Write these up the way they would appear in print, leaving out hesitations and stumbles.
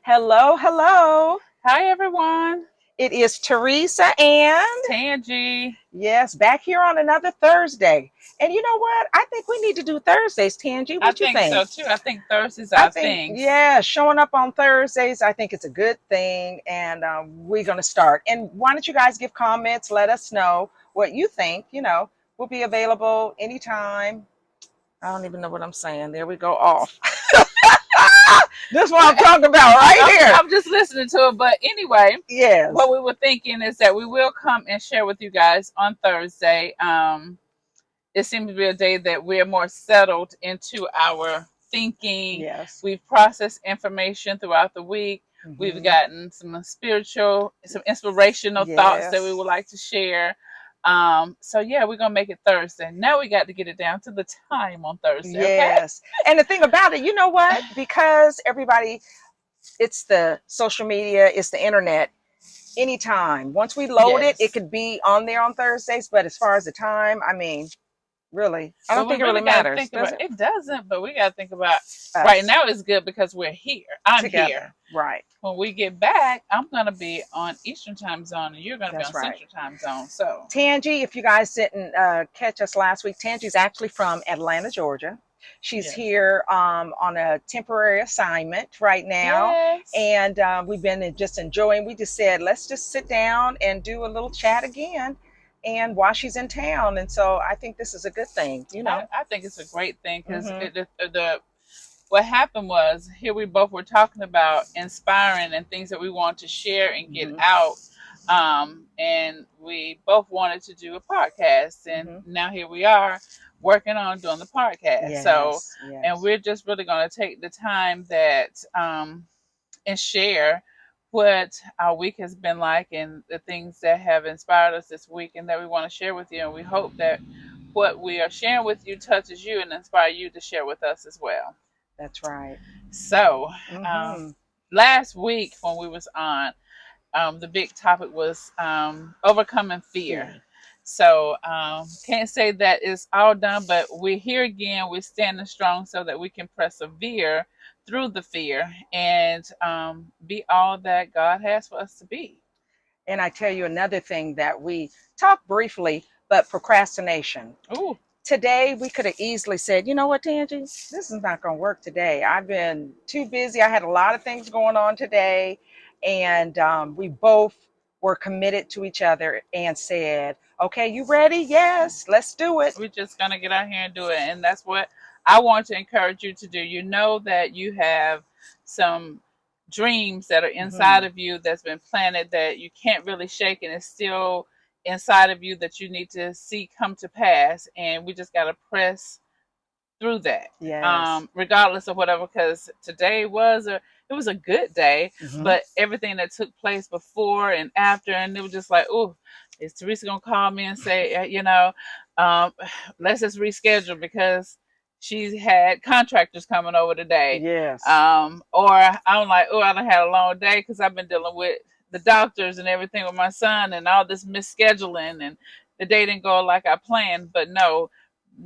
Hello, hello. Hi everyone, It is Teresa and Tangi. yes, back here on another Thursday. And you know what? I think we need to do Thursdays, Tangi. I What you think think? so too. I think Thursday's I our think, things. yeah, showing up on Thursdays, I think it's a good thing. And we're going to start. And why don't you guys give comments? Let us know what you think. We'll be available anytime. I don't even know what I'm saying. There we go, off. This is what I'm talking about right I'm, here. I'm just listening to it, but anyway, Yes. what we were thinking is that we will come and share with you guys on Thursday. It seems to be a day that we're more settled into our thinking. Yes. We've processed information throughout the week. We've Hmm. gotten some inspirational thoughts that we Yes. would like to share. So yeah, we're gonna make it Thursday. Now we got to get it down to the time on Thursday, okay? Yes. And the thing about it, you know what? Because everybody, it's the social media, it's the internet. Anytime. Once we load it, it Yes. could be on there on Thursdays. But as far as the time, I mean, really, I don't But we think it really really got to matters, think does about it? it. Doesn't, but we got to think about right Us now is good because we're here. I'm here. together. Right. When we get back, I'm going to be on Eastern time zone and you're going to be That's on right. Central time zone. So, Tangi, if you guys didn't catch us last week, Tangi's actually from Atlanta, Georgia. She's yes. here on a temporary assignment right now, Yes. and we've been just enjoying. We just said, let's just sit down and do a little chat again, and while she's in town, and so I think this is a good thing. I think it's a great thing because Hmm. what happened was here we both were talking about inspiring and things that we want to share and get Hmm. out. And we both wanted to do a podcast, and Hmm. now here we are working on doing the podcast. So, Yes, and yes, we're just really going to take the time that and share what our week has been like and the things that have inspired us this week and that we want to share with you. And we hope that what we are sharing with you touches you and inspire you to share with us as well. that's right. So, um, Hmm. last week when we was on, the big topic was overcoming fear. Fear. So can't say that it's all done, but we're here again. We're standing strong so that we can persevere through the fear and be all that God has for us to be. And I tell you another thing that we talked briefly, but procrastination. Ooh, Today we could have easily said, you know what, Tangie, this is not going to work today. I've been too busy. I had a lot of things going on today, and we both were committed to each other and said, okay, you ready? Yes, let's do it. we're just gonna get out here and do it, and that's what I want to encourage you to do. You know that you have some dreams that are inside Hmm. of you that's been planted that you can't really shake, and it's still inside of you that you need to see come to pass, and we just gotta press through that, Yes. regardless of whatever. Because today it was a good day, Hmm. but everything that took place before and after, and it was just like, oh, is Teresa gonna call me and say, um, let's just reschedule because she's had contractors coming over today, Yes. or I'm like, oh, I done had a long day because I've been dealing with the doctors and everything with my son and all this misscheduling and the day didn't go like I planned. But no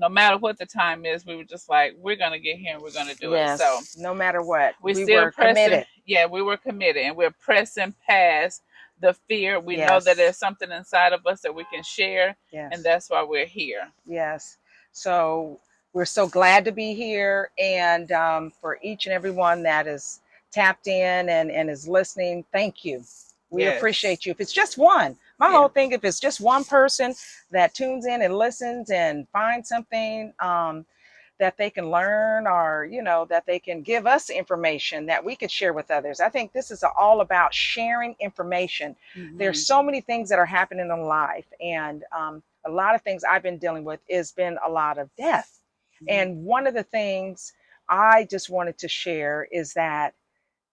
matter what the time is, we were just like, we're gonna get here and we're gonna do it. So Yes. No matter what, we're we still were pressing. committed. Yeah, we were committed and we're pressing past the fear. We know that Yes. there's something inside of us that we can share, and Yes. that's why we're here. Yes. So we're so glad to be here. And for each and everyone that is tapped in and is listening, thank you. We Yes. appreciate you. If it's just one, my whole Yeah. thing, if it's just one person that tunes in and listens and finds something that they can learn or, that they can give us information that we could share with others. I think this is all about sharing information. There's Hmm. so many things that are happening in life. And a lot of things I've been dealing with has been a lot of death. Hmm. And one of the things I just wanted to share is that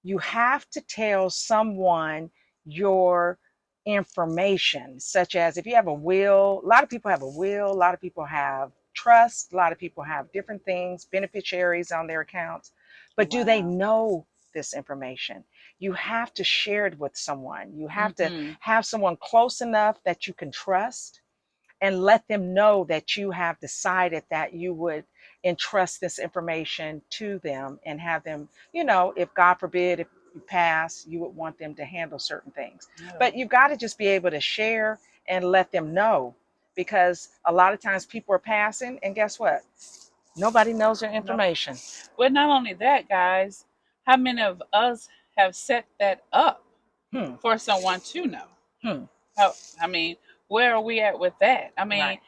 you have to tell someone your information, such as if you have a will. A lot of people have a will, a lot of people have trust, a lot of people have different things, beneficiaries on their accounts. But do they Wow. know this information? You have to share it with someone. You have to Hmm. have someone close enough that you can trust and let them know that you have decided that you would entrust this information to them and have them, if God forbid, if you pass, you would want them to handle certain things. No. But you've got to just be able to share and let them know, because a lot of times people are passing, and guess what? Nobody knows their No. information. Well, not only that, guys, how many of us have set that up Hmm. for someone to know? Hmm. How, I mean, where are we at with that? I mean, Right.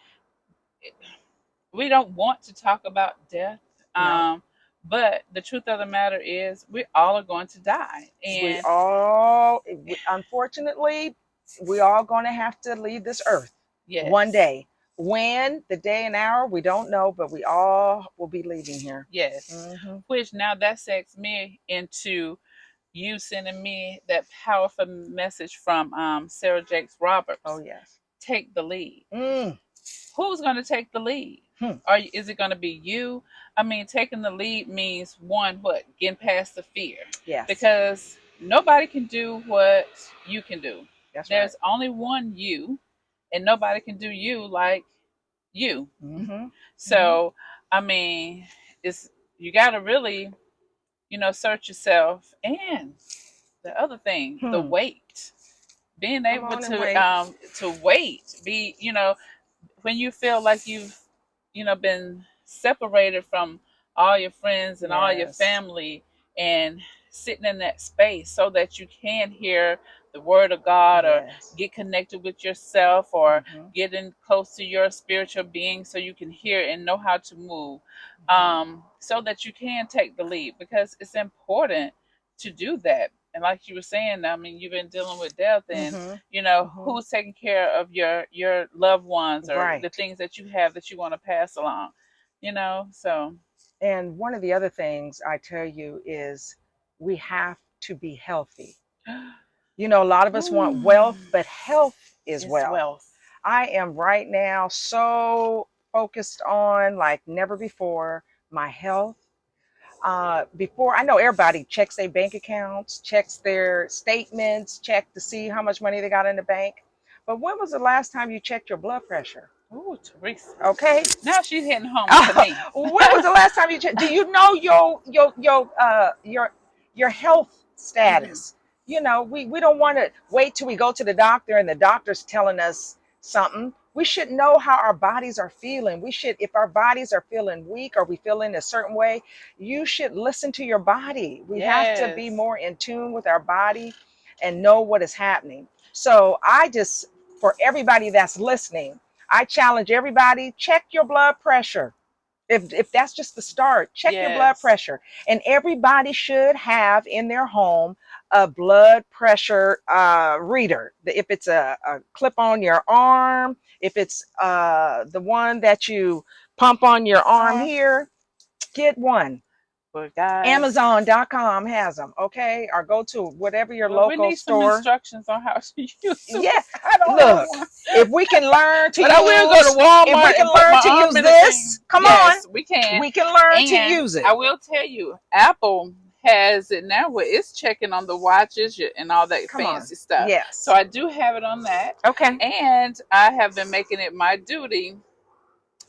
we don't want to talk about death, No. but the truth of the matter is, we all are going to die, We and all, unfortunately, we all going to have to leave this earth one yes, day. When, the day and hour, we don't know, but we all will be leaving here. yes. Hmm. Which now that sets me into you sending me that powerful message from Sarah Jakes Oh, Roberts. yes. Take the lead. Mm. Who's going to take the lead? Hmm. Is it going to be you? I mean, taking the lead means one, what? Getting past the fear. Yes, Because nobody can do what you can do. that's right. There's only one you, and nobody can do you like you. Hmm. Hmm. So, I mean, it's you got to really, search yourself. And the other thing, the Hmm. weight, being Come able on and wait. to wait, when you feel like you've been separated from all your friends and all your Yes. family, and sitting in that space so that you can hear the word of God, or Yes. get connected with yourself, or Hmm. get in close to your spiritual being so you can hear and know how to move, Hmm. so that you can take the lead, because it's important to do that. And like you were saying, I mean, you've been dealing with death, and Hmm. Hmm. who's taking care of your loved ones, or the Right. things that you have that you want to pass along, so And one of the other things I tell you is we have to be healthy. A lot of us want mm, wealth, but health is it's wealth. wealth. I am right now so focused on, like never before, my health. Before, I know everybody checks their bank accounts, checks their statements, check to see how much money they got in the bank. But when was the last time you checked your blood pressure? Ooh, Teresa, Okay. now she's hitting home to me. When was the last time you checked? Do you know your health Mhm. status? We don't want to wait till we go to the doctor and the doctor's telling us something. We should know how our bodies are feeling. We should, if our bodies are feeling weak or we feel in a certain way, you should listen to your body. We have to be Yes, more in tune with our body and know what is happening. So I just, for everybody that's listening, I challenge everybody, check your blood pressure. If that's just the start, check your blood yes, pressure. And everybody should have in their home a blood pressure reader. If it's a clip on your arm, if it's the one that you pump on your arm uh, here, get one. but guys, Amazon.com has them, okay? Or go to whatever your well, we local need some store. instructions on how to use it. Yeah, I don't have look, one. if we can learn to But I will go use, to if we Walmart can and put learn my to arm use in the thing. this, come on, Yes, we can. we can learn to And use it. I will tell you, Apple has it now where it's checking on the watches and all that Come on. fancy stuff. So Yes. I do have it on that. Okay. And I have been making it my duty,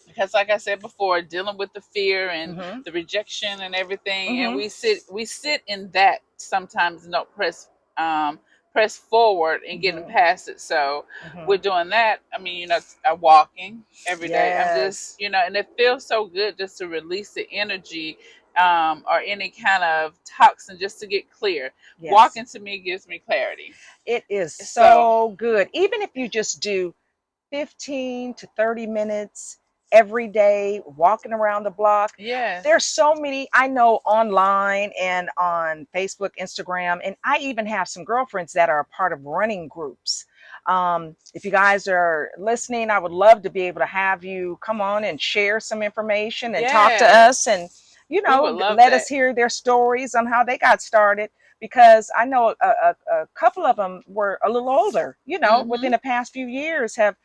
because like I said before, dealing with the fear and Mm-hmm. the rejection and everything, and Mm-hmm. we sit in that sometimes, and don't press forward and getting Mm-hmm. past it. So Mm-hmm. we're doing that. I mean, I'm walking every day. I'm just, Yes. and it feels so good just to release the energy, or any kind of toxin, just to get clear. Yes. Walking to me gives me clarity. It is So so good. Even if you just do 15 to 30 minutes every day walking around the block. yes, There's so many I know online and on Facebook, Instagram, and I even have some girlfriends that are a part of running groups. If you guys are listening, I would love to be able to have you come on and share some information and talk to us, yes, and we would love let us that. hear their stories on how they got started, because I know a couple of them were a little older, within Hmm. the past few years have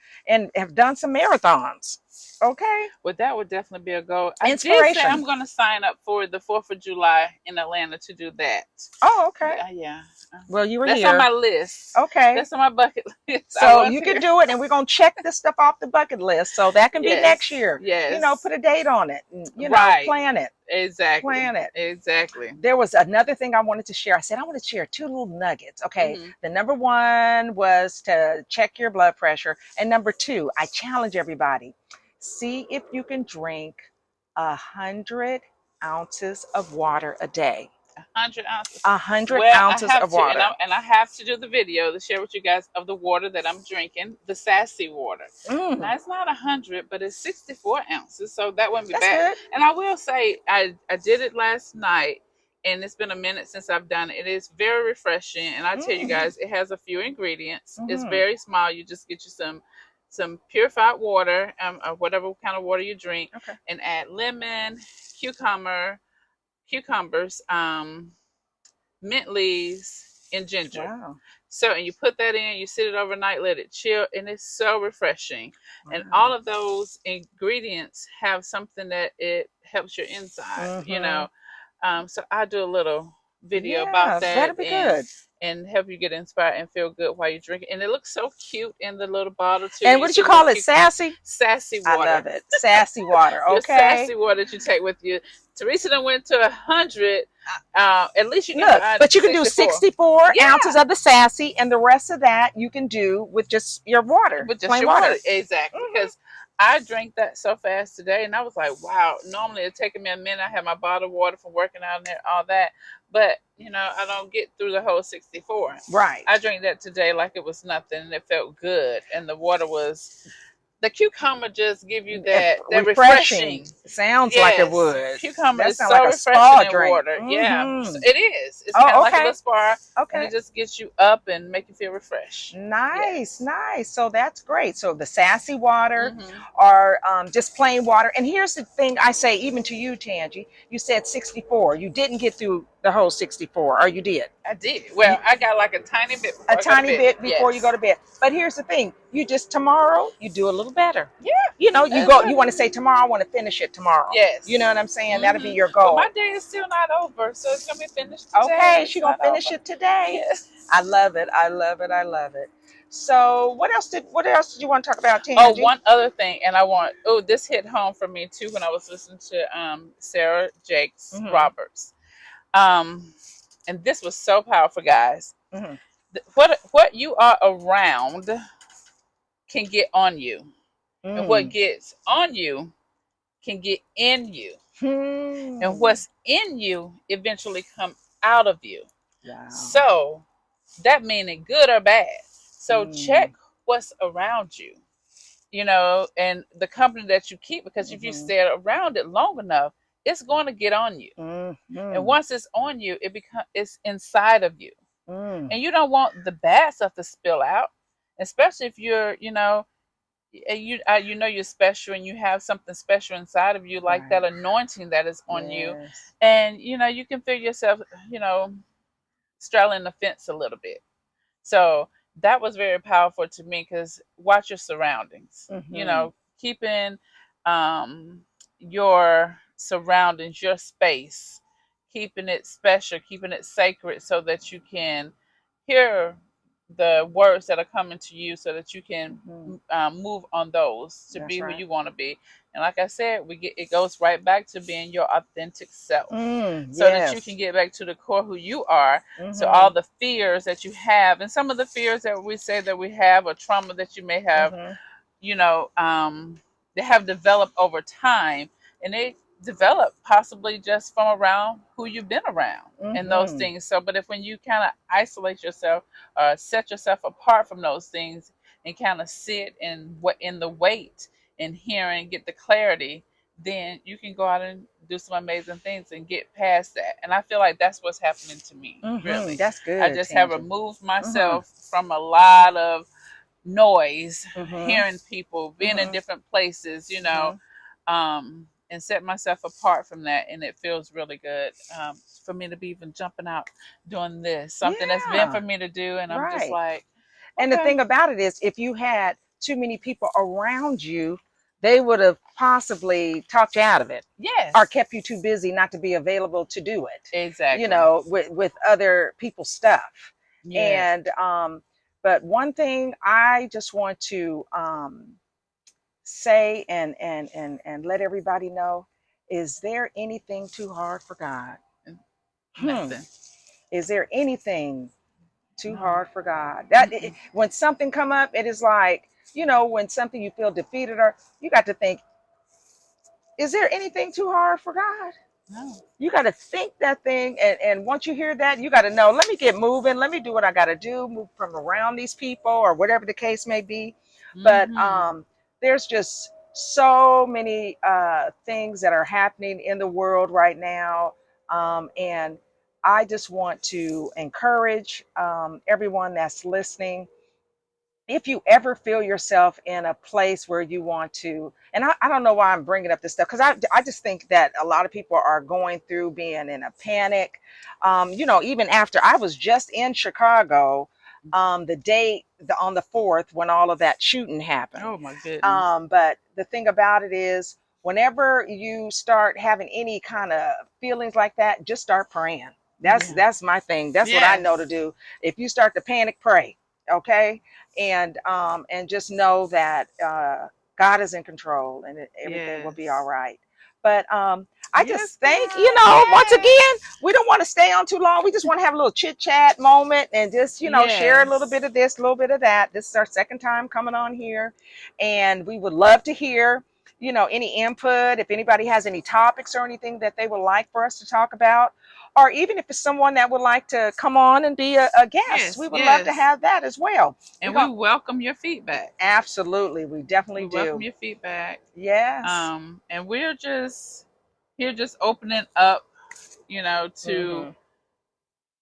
done some marathons. Okay. Well, that would definitely be a goal. I did say Inspiration. I'm going to sign up for the 4th of July in Atlanta to do that. Oh, okay. Yeah, yeah. Well, you were That's on here. my list. Okay. That's on my bucket list. I So was you can here. do it, and we're gonna check this stuff off the bucket list. So that can be next Yes, year. yes. Put a date on it. And, Right. plan it. Exactly. Plan it. Exactly. There was another thing I wanted to share. I said I want to share two little nuggets. Okay. Hmm. The number one was to check your blood pressure. And number two, I challenge everybody. See if you can drink 100 ounces of water a day. 100 ounces. 100 Well, I ounces have of to, and water. I have to do the video to share with you guys of the water that I'm drinking, the sassy water. Mm, Now it's not 100, but it's 64 ounces, so that wouldn't be that's bad. good. And I will say, I did it last night, and it's been a minute since I've done it. It is very refreshing, and I tell you Mm, guys, it has a few ingredients. It's mm-hmm. very small. You just get you some purified water, or whatever kind of water you drink, Okay. and add lemon, cucumbers, mint leaves, and ginger. Wow. So, and you put that in, you sit it overnight, let it chill, and it's so refreshing. And all Wow. of those ingredients have something that it helps your insides, Mm-hmm. So I do a little video about Yeah, that'll that be good. and help you get inspired and feel good while you drink it. And it looks so cute in the little bottle too. And You what did see you the little call it? cute Sassy? sassy I water. love it. Sassy water. Your Okay. sassy water that you take with you. Teresa done went to 100. At least you can Look, try but you can do 64. 64 Yeah, ounces of the sassy, and the rest of that you can do with just your water, with just plain your water. water. Exactly. Hmm. Because I drank that so fast today, and I was like, wow. Normally it's taking me a minute. I have my bottle of water from working out and all that. But, I don't get through the whole 64. I Right. drank that today like it was nothing, and it felt good. And the water was, the cucumber just give you that Refreshing. refreshing. Sounds like it Yes, would. cucumber That is sounds like so a refreshing spa in drink. water. Yeah, so Hmm. it is. It's kind of Oh, like a little okay. spa, and Okay. it just gets you up and make you feel refreshed. Nice, Yes. nice. So that's great. So the sassy water Mhm. or just plain water. And here's the thing I say, even to you, Tangi, you said 64. You didn't get through the whole 64, or you did? I did. You, Well, I got like a tiny bit a before I go to tiny bed. bit before you go Yes. to bed. But here's the thing: you just tomorrow you do a little better. Yeah. You That's go. You want to right. say tomorrow I want to finish it tomorrow. You know Yes. what I'm saying? That'll be Mhm. your But my goal. day is still not over, so it's gonna be finished today. Okay, It's she gonna not finish over. it today. Yes. I love it. I love it. I love it. So what else did you want to talk about, Oh, Tangi? one other thing, and this hit home for me too when I was listening to Sarah Jakes Mm-hmm. Roberts. Um, and this was so powerful, guys. Mm-hmm. What you are around can get on you, and what Mm. gets on you can get in you, and Hmm. what's in you eventually come out of you. Wow. So that meaning good or bad. So Mm. check what's around you, and the company that you keep, because if you Mm-hmm. stay around it long enough, it's going to get on you. And Mm-hmm. once it's on you, it's inside of you. Mm. And you don't want the bad stuff to spill out, especially if you're, you know you're special and you have something special inside of you, like Right. that anointing that is on you. Yes. And you can feel yourself, you know, straddling the fence a little bit. So that was very powerful to me, because watch your surroundings. Mm-hmm. Keeping your surroundings, your space, keeping it special, keeping it sacred, so that you can hear the words that are coming to you, so that you can Mm-hmm. move on those to That's be who right. you want to be. And like I said, it goes right back to being your authentic self, so that you can Yes. get back to the core who you are. So Mm-hmm. all the fears that you have, and some of the fears that we say that we have, or trauma that you may have, Mm-hmm. you know, um, they have developed over time, and they develop possibly just from around who you've been around and those Mm-hmm. things. So, but if when you kind of isolate yourself, or set yourself apart from those things, and kind of sit in the wait and hear and get the clarity, then you can go out and do some amazing things and get past that. And I feel like that's what's happening to me, Mm-hmm. really. That's I good, just have Tangi. removed Mm-hmm. myself from a lot of noise, Mm-hmm. hearing people, being in Mm-hmm. different places, Mm-hmm. and set myself apart from that. And it feels really good, for me to be even jumping out doing this, something that's been Yeah. for me to do. And I'm just Right. like, And the okay, thing about it is, if you had too many people around you they would have possibly talked you out of it or Yes. kept you too busy not to be available to do it, Exactly. with other people's stuff. Yes. And but one thing I just want to say and let everybody know, is there anything too hard for God? Hmm. Nothing. Is there anything too No. hard for God? That Mm-mm. when something come up, it is like, when something you feel defeated, or you got to think, is there anything too hard for God? No. You got to think that thing, and once you hear that, you got to know, let me get moving, let me do what I got to do, move from around these people or whatever the case may be. But Mm-hmm. there's just so many things that are happening in the world right now, and I just want to encourage everyone that's listening, if you ever feel yourself in a place where you want to, and I don't know why I'm bringing up this stuff, because I just think that a lot of people are going through being in a panic. Even after I was just in Chicago, on the 4th, when all of that shooting happened. Oh my goodness. But the thing about it is, whenever you start having any kind of feelings like that, just start praying. That's Yeah. that's my thing. That's what I know to Yes. do. If you start to panic, pray. Okay. And just know that God is in control, and everything will be all Yes. right. But I Yes, just think, God. once Yes. again, we don't want to stay on too long. We just want to have a little chit chat moment and just, share a little bit Yes. of this, a little bit of that. This is our second time coming on here, and we would love to hear, any input. If anybody has any topics or anything that they would like for us to talk about, or even if it's someone that would like to come on and be a guest, we Yes. would love to Yes. have that as well. We're And we going welcome your feedback. Absolutely, we We definitely welcome do. your feedback. Yes. And we're just here just opening up, to Mm-hmm.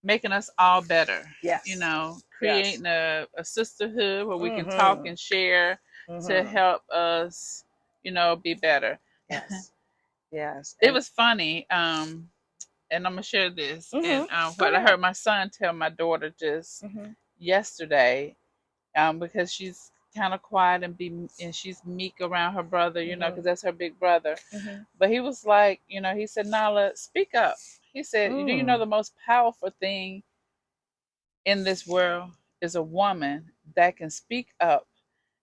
making us all better, Yes. Yes. creating a sisterhood where we can talk Mm-hmm. and share to Mm-hmm. help us, be better. Yes. Yes. It And was funny, and I'm gonna share this, and mm-hmm. Go what I ahead. heard my son tell my daughter just Mm-hmm. yesterday, because she's kind of quiet and she's meek around her brother, Mm-hmm. because that's her big brother. Mm-hmm. But he was like, he said, Nala, speak up. He said, do you know Mm. the most powerful thing in this world is a woman that can speak up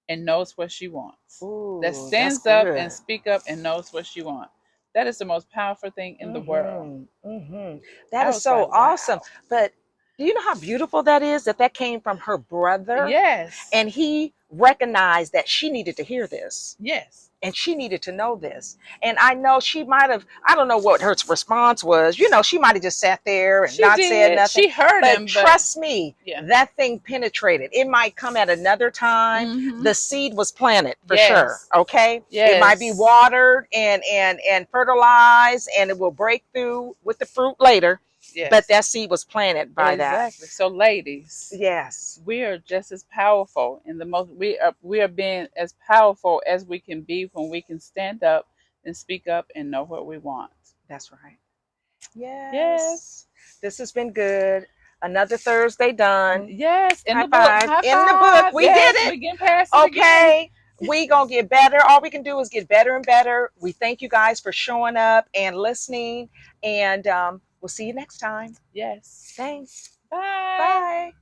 and knows what she wants, that Ooh, that's stands up and good. speak up and knows what she wants. That is the most powerful thing in the world. Mm-hmm. Mm-hmm. That I is was so like, awesome. wow. But do you know how beautiful that is, that came from her brother, Yes. and he recognized that she needed to hear this, Yes. and she needed to know this. And I know she might have, I don't know what her response was. She might have just sat there and She not said did. nothing. She heard But him, but trust me, yeah. that thing penetrated. It might come at another time. Mm-hmm. The seed was planted for sure. Yes. Okay. It might be Yes. watered and fertilized, and it will break through with the fruit later. But Yes. that seed was planted by that. Exactly. So, ladies, Yes. we are just as powerful in the most. We are being as powerful as we can be when we can stand up and speak up and know what we want. That's right. Yes. Yes. This has been good. Another Thursday done. Yes. In High the book. five. High In the book. five. We did Yes. it. We getting past it again. Okay. We gonna get better. All we can do is get better and better. We thank you guys for showing up and listening. And we'll see you next time. Yes. Thanks. Bye. Bye.